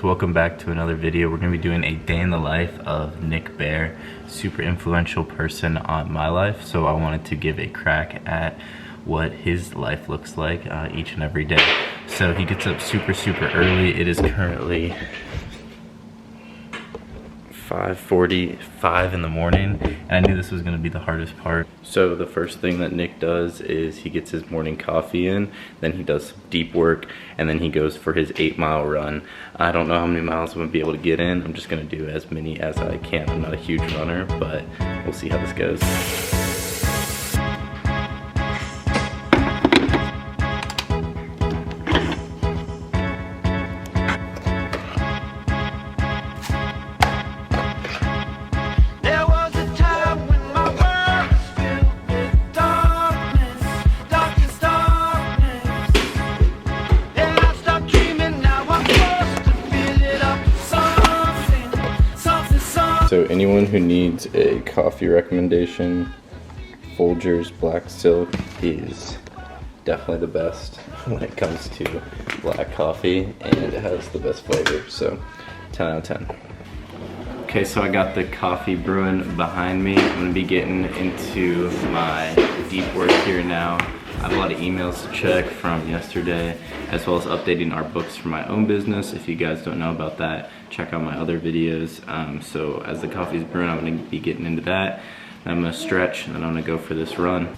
welcome back to another video. We're going to be doing a day in the life of Nick Bear, super influential person on my life, so I wanted to give a crack at what his life looks like each and every day. So he gets up super early. It is currently 5:45 in the morning, and I knew this was going to be the hardest part. So the first thing that Nick does is he gets his morning coffee in, then he does some deep work, and then he goes for his 8-mile run. I don't know how many miles I'm going to be able to get in. I'm just going to do as many as I can. I'm not a huge runner, but we'll see how this goes. So anyone who needs a coffee recommendation, Folgers Black Silk is definitely the best when it comes to black coffee, and it has the best flavor, so 10 out of 10. Okay, so I got the coffee brewing behind me. I'm gonna be getting into my deep work here now. I have a lot of emails to check from yesterday, as well as updating our books for my own business. If you guys don't know about that, check out my other videos. So as the coffee's brewing, I'm gonna be getting into that. Then I'm gonna stretch, and then I'm gonna go for this run.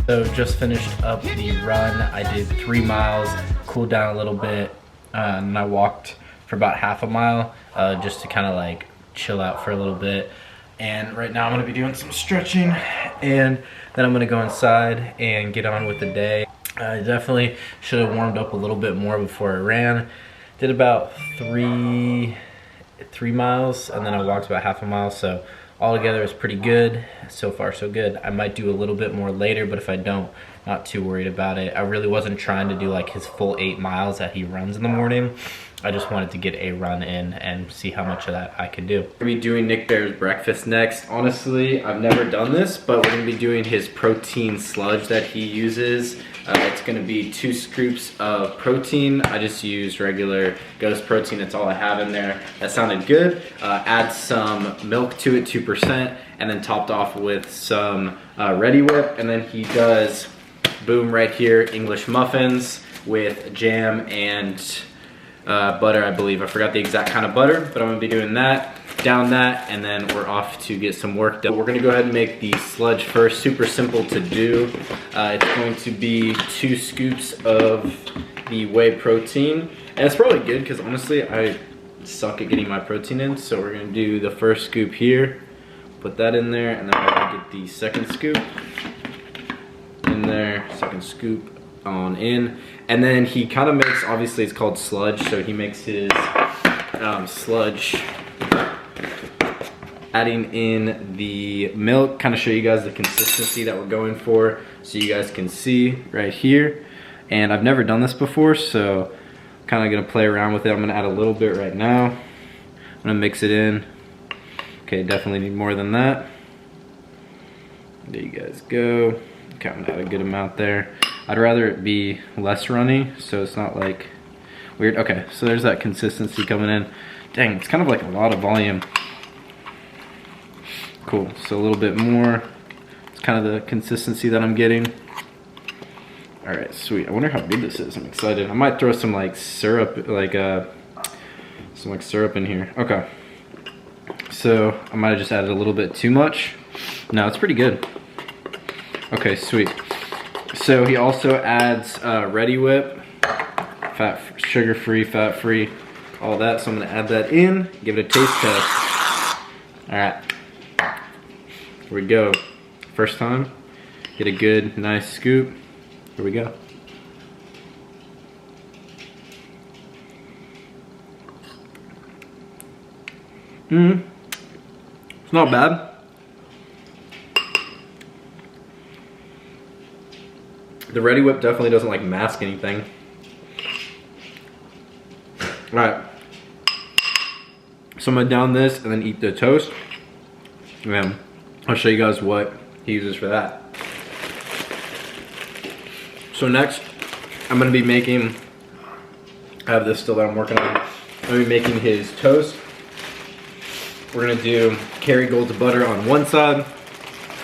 So just finished up the run. I did 3 miles, cooled down a little bit, and I walked for about half a mile just to kind of like chill out for a little bit. And right now I'm gonna be doing some stretching, and then I'm gonna go inside and get on with the day. I definitely should have warmed up a little bit more before I ran. Did about three miles, and then I walked about half a mile, so altogether it's pretty good. So far so good. I might do a little bit more later, but if I don't, not too worried about it. I really wasn't trying to do like his full 8 miles that he runs in the morning. I just wanted to get a run in and see how much of that I could do. We're gonna be doing Nick Bear's breakfast next. Honestly, I've never done this, but we're gonna be doing his protein sludge that he uses. It's gonna be 2 scoops of protein. I just used regular Ghost protein. That's all I have in there. That sounded good. Add some milk to it, 2%, and then topped off with some Ready Whip. And then he does, boom, right here, English muffins with jam and butter, I believe. I forgot the exact kind of butter, but I'm gonna be doing that, down that, and then we're off to get some work done. We're gonna go ahead and make the sludge first. Super simple to do. It's going to be 2 scoops of the whey protein, and it's probably good because honestly I suck at getting my protein in. So we're gonna do the first scoop here, put that in there, and then we're gonna get the second scoop in there, second scoop on in. And then he kind of makes, obviously it's called sludge, so he makes his sludge adding in the milk. Kind of show you guys the consistency that we're going for so you guys can see right here. And I've never done this before, so I'm kind of gonna play around with it. I'm gonna add a little bit right now. I'm gonna mix it in. Okay, definitely need more than that. There you guys go. Okay, I'm gonna add a good amount there. I'd rather it be less runny, so it's not like weird. Okay, so there's that consistency coming in. Dang, it's kind of like a lot of volume. Cool, so a little bit more. It's kind of the consistency that I'm getting. All right, sweet. I wonder how good this is. I'm excited. I might throw some like syrup, like some syrup in here. Okay, so I might have just added a little bit too much. No, it's pretty good. Okay, sweet. So he also adds Ready Whip, sugar-free, fat-free, all that. So I'm gonna add that in, give it a taste test. All right, here we go. First time, get a good, nice scoop. Here we go. It's not bad. The Ready Whip definitely doesn't like mask anything. Alright. So I'm gonna down this and then eat the toast. And I'll show you guys what he uses for that. So next, I'm gonna be making, I have this still that I'm working on. I'm gonna be making his toast. We're gonna do Kerrygold's butter on one side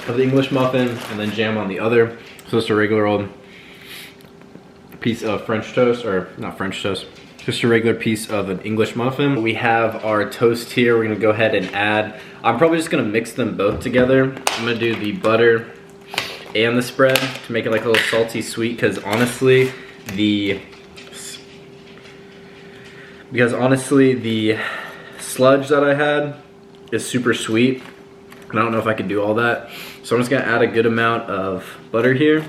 of the English muffin and then jam on the other. So just a regular old piece of French toast, or not French toast, just a regular piece of an English muffin. We have our toast here. We're gonna go ahead and add, I'm probably just gonna mix them both together. I'm gonna do the butter and the spread to make it like a little salty sweet, because honestly the sludge that I had is super sweet, and I don't know if I could do all that. So I'm just gonna add a good amount of butter here.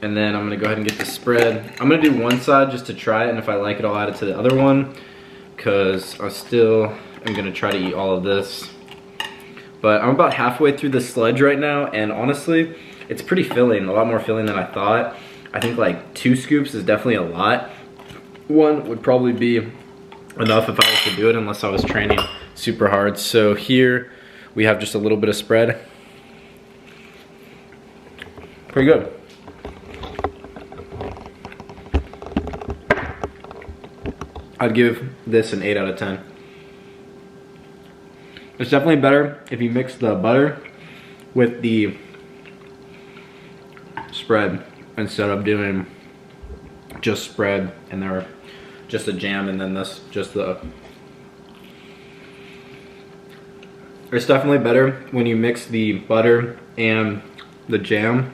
And then I'm gonna go ahead and get the spread. I'm gonna do one side just to try it, and if I like it, I'll add it to the other one, because I still am gonna try to eat all of this. But I'm about halfway through the sludge right now, and honestly, it's pretty filling, a lot more filling than I thought. I think like 2 scoops is definitely a lot. 1 would probably be enough if I was to do it, unless I was training super hard. So here we have just a little bit of spread. Pretty good. I'd give this an 8 out of 10. It's definitely better if you mix the butter with the spread instead of doing just spread and there just a jam and then this just the. It's definitely better when you mix the butter and the jam.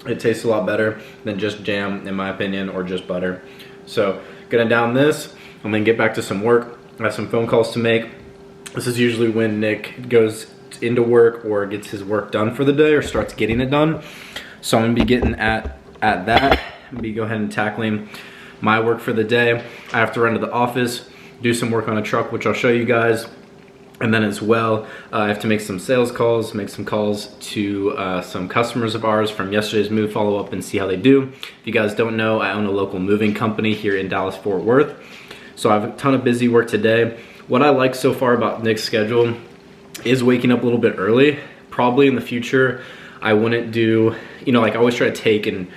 It tastes a lot better than just jam, in my opinion, or just butter. So gonna down this, I'm gonna get back to some work. I have some phone calls to make. This is usually when Nick goes into work or gets his work done for the day or starts getting it done. So I'm gonna be getting at that. I'm gonna go ahead and tackling my work for the day. I have to run to the office, do some work on a truck, which I'll show you guys. And then as well, I have to make some sales calls, make some calls to some customers of ours from yesterday's move, follow up and see how they do. If you guys don't know, I own a local moving company here in Dallas-Fort Worth. So I have a ton of busy work today. What I like so far about Nick's schedule is waking up a little bit early. Probably in the future, I wouldn't do, like I always try to take and,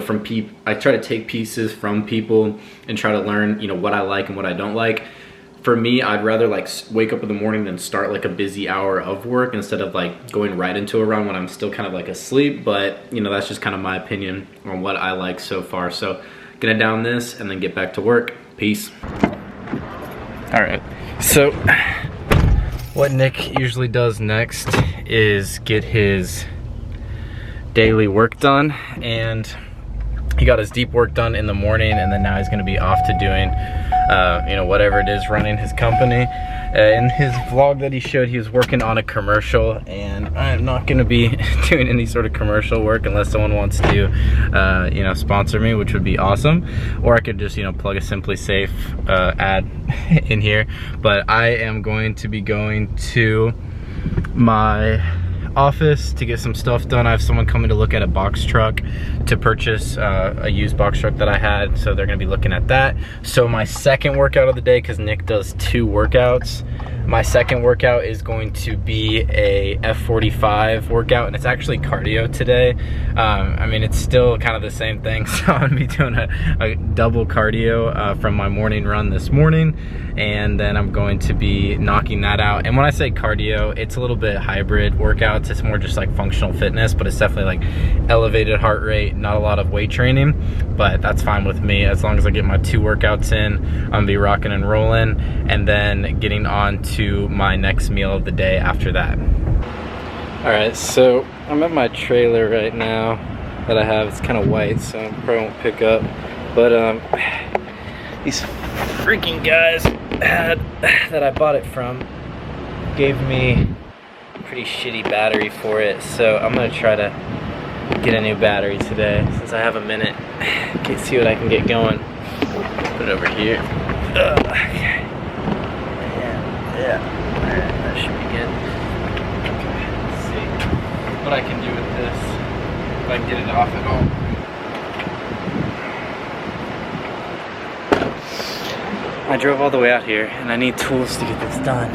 from people, I try to take pieces from people and try to learn, what I like and what I don't like. For me, I'd rather like wake up in the morning than start like a busy hour of work instead of like going right into a run when I'm still kind of like asleep. But that's just kind of my opinion on what I like so far. So gonna down this and then get back to work. Peace. All right, so what Nick usually does next is get his daily work done, and he got his deep work done in the morning, and then now he's gonna be off to doing whatever it is, running his company. In his vlog that he showed, he was working on a commercial, and I'm not gonna be doing any sort of commercial work unless someone wants to sponsor me, which would be awesome. Or I could just plug a Simply Safe ad in here. But I am going to be going to my office to get some stuff done. I have someone coming to look at a box truck to purchase a used box truck that I had, so they're gonna be looking at that. So my second workout of the day, because Nick does 2 workouts, my second workout is going to be a F45 workout, and it's actually cardio today. I mean, it's still kind of the same thing, so I'm gonna be doing a double cardio from my morning run this morning, and then I'm going to be knocking that out. And when I say cardio, it's a little bit hybrid workouts. It's more just like functional fitness, but it's definitely like elevated heart rate, not a lot of weight training, but that's fine with me. As long as I get my 2 workouts in, I'm gonna be rocking and rolling, and then getting on to my next meal of the day after that. All right, so I'm at my trailer right now that I have. It's kind of white, so I probably won't pick up, but these freaking guys that I bought it from gave me a pretty shitty battery for it, so I'm gonna try to get a new battery today since I have a minute. Okay, see what I can get going. Put it over here. Okay. Yeah. Alright, that should be good. Okay, let's see what I can do with this. If I can get it off at all. I drove all the way out here and I need tools to get this done.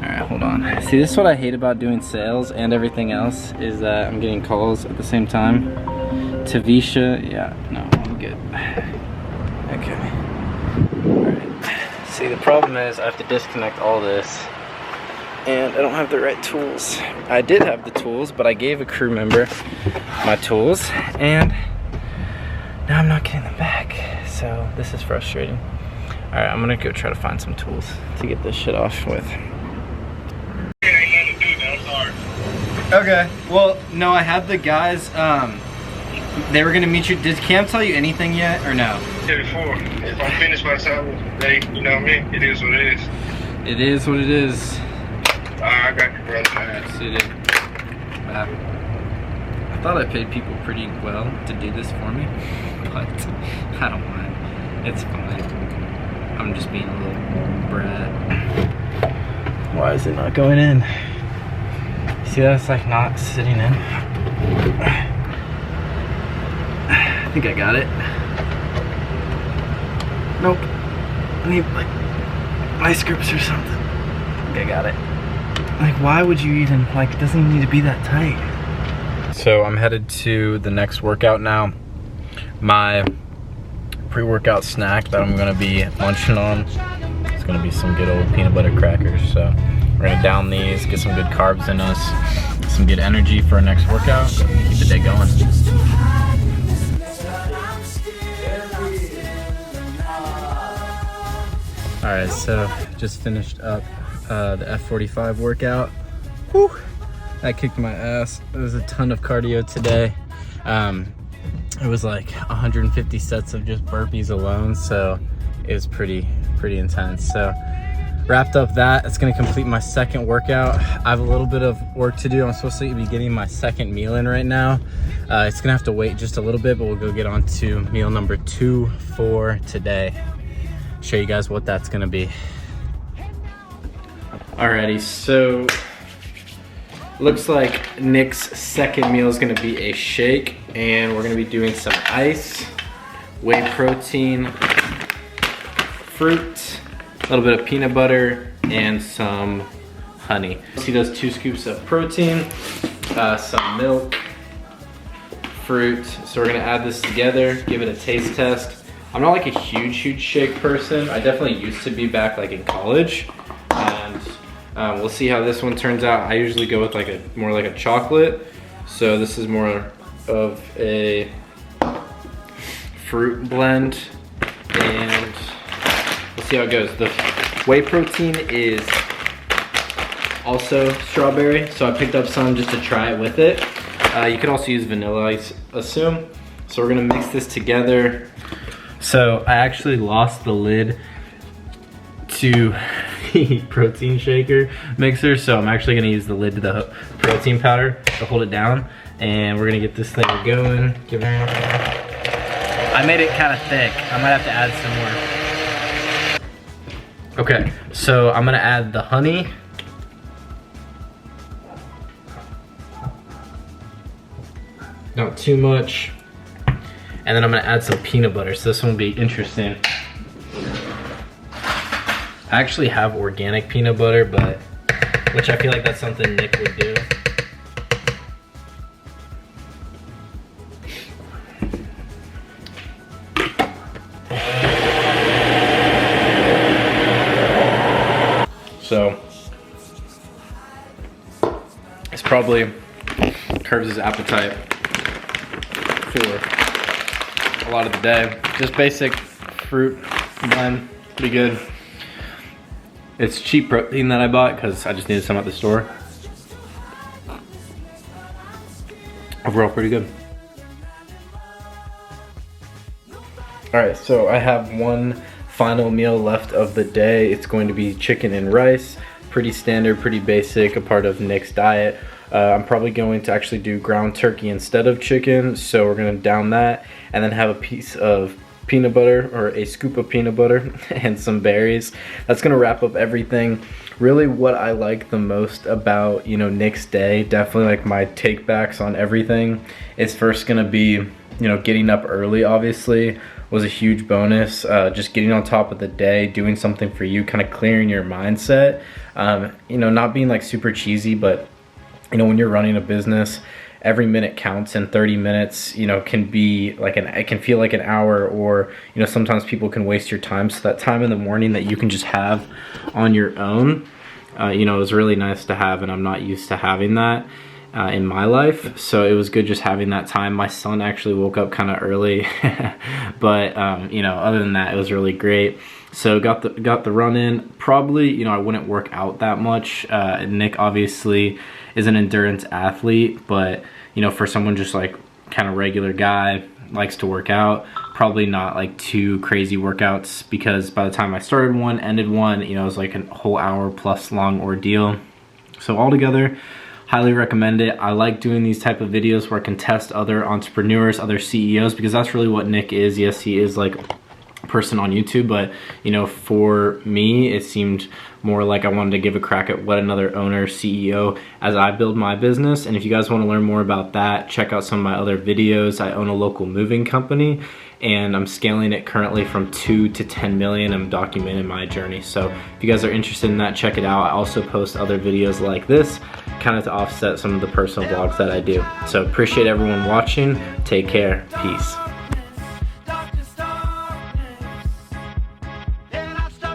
Alright, hold on. See, this is what I hate about doing sales and everything else, is that I'm getting calls at the same time. Tavisha, yeah, no, I'm good. Okay. Alright. See, the problem is I have to disconnect all this and I don't have the right tools. I did have the tools, but I gave a crew member my tools and now I'm not getting them back. So this is frustrating. All right, I'm gonna go try to find some tools to get this shit off with. Okay, well, no, I had the guys, they were gonna meet you. Did Cam tell you anything yet, or no? Yeah, before. If I'm finished by the time they, you know what I mean? It is what it is. It is what it is. I got you, brother. Alright, see you. I thought I paid people pretty well to do this for me, but I don't mind. It's fine. I'm just being a little brat. Why is it not going in? See, that's like not sitting in. I think I got it. Nope. I need like vice grips or something. I think I got it. Like, why would you even, like, it doesn't even need to be that tight. So I'm headed to the next workout now. My pre-workout snack that I'm gonna be munching on is gonna be some good old peanut butter crackers. So we're gonna down these, get some good carbs in us, some good energy for our next workout, keep the day going. All right, so just finished up the F45 workout. Whew, that kicked my ass. It was a ton of cardio today. It was like 150 sets of just burpees alone, so it was pretty intense. So wrapped up that. It's gonna complete my second workout. I have a little bit of work to do. I'm supposed to be getting my second meal in right now. It's gonna have to wait just a little bit, but we'll go get on to meal number 2 for today. Show you guys what that's gonna be. Alrighty, so looks like Nick's second meal is gonna be a shake, and we're gonna be doing some ice, whey protein, fruit, a little bit of peanut butter, and some honey. See those 2 scoops of protein, some milk, fruit. So we're gonna add this together, give it a taste test. I'm not like a huge shake person. I definitely used to be back like in college, and we'll see how this one turns out. I usually go with like more like a chocolate. So this is more of a fruit blend, and we'll see how it goes. The whey protein is also strawberry, so I picked up some just to try it with it. You could also use vanilla, I assume. So we're gonna mix this together. So I actually lost the lid to the protein shaker mixer, so I'm actually gonna use the lid to the protein powder to hold it down, and we're gonna get this thing going. I made it kind of thick. I might have to add some more. Okay, so I'm gonna add the honey. Not too much. And then I'm gonna add some peanut butter, so this one will be interesting. I actually have organic peanut butter, but which I feel like that's something Nick would do. So it's probably curbs his appetite for a lot of the day. Just basic fruit blend, pretty good. It's cheap protein that I bought because I just needed some at the store. Overall, pretty good. All right, so I have one final meal left of the day. It's going to be chicken and rice. Pretty standard, pretty basic, a part of Nick's diet. I'm probably going to actually do ground turkey instead of chicken, so we're gonna down that and then have a piece of peanut butter, or a scoop of peanut butter, and some berries. That's gonna wrap up everything. Really what I like the most about, you know, Nick's day, definitely like my take backs on everything, is first gonna be, you know, getting up early, obviously. was a huge bonus. Just getting on top of the day, doing something for you, kind of clearing your mindset. You know, not being like super cheesy, but you know, when you're running a business, every minute counts, and 30 minutes, you know, can be like it can feel like an hour, or, you know, sometimes people can waste your time. So that time in the morning that you can just have on your own, you know, is really nice to have, and I'm not used to having that in my life. So it was good just having that time. My son actually woke up kind of early, but you know, other than that, it was really great. So got the run in. Probably, you know, I wouldn't work out that much. Nick obviously is an endurance athlete, but you know, for someone just like kind of regular guy, likes to work out, probably not like too crazy workouts, because by the time I started one, ended one, you know, it was like a whole hour plus long ordeal. So altogether, highly recommend it. I like doing these type of videos where I can test other entrepreneurs, other CEOs, because that's really what Nick is. Yes, he is like person on YouTube, but you know, for me, it seemed more like I wanted to give a crack at what another owner, CEO, as I build my business. And if you guys want to learn more about that, check out some of my other videos. I own a local moving company, and I'm scaling it currently from 2 to 10 million. I'm documenting my journey. So if you guys are interested in that, check it out. I also post other videos like this, kind of to offset some of the personal vlogs that I do. So appreciate everyone watching. Take care. Peace.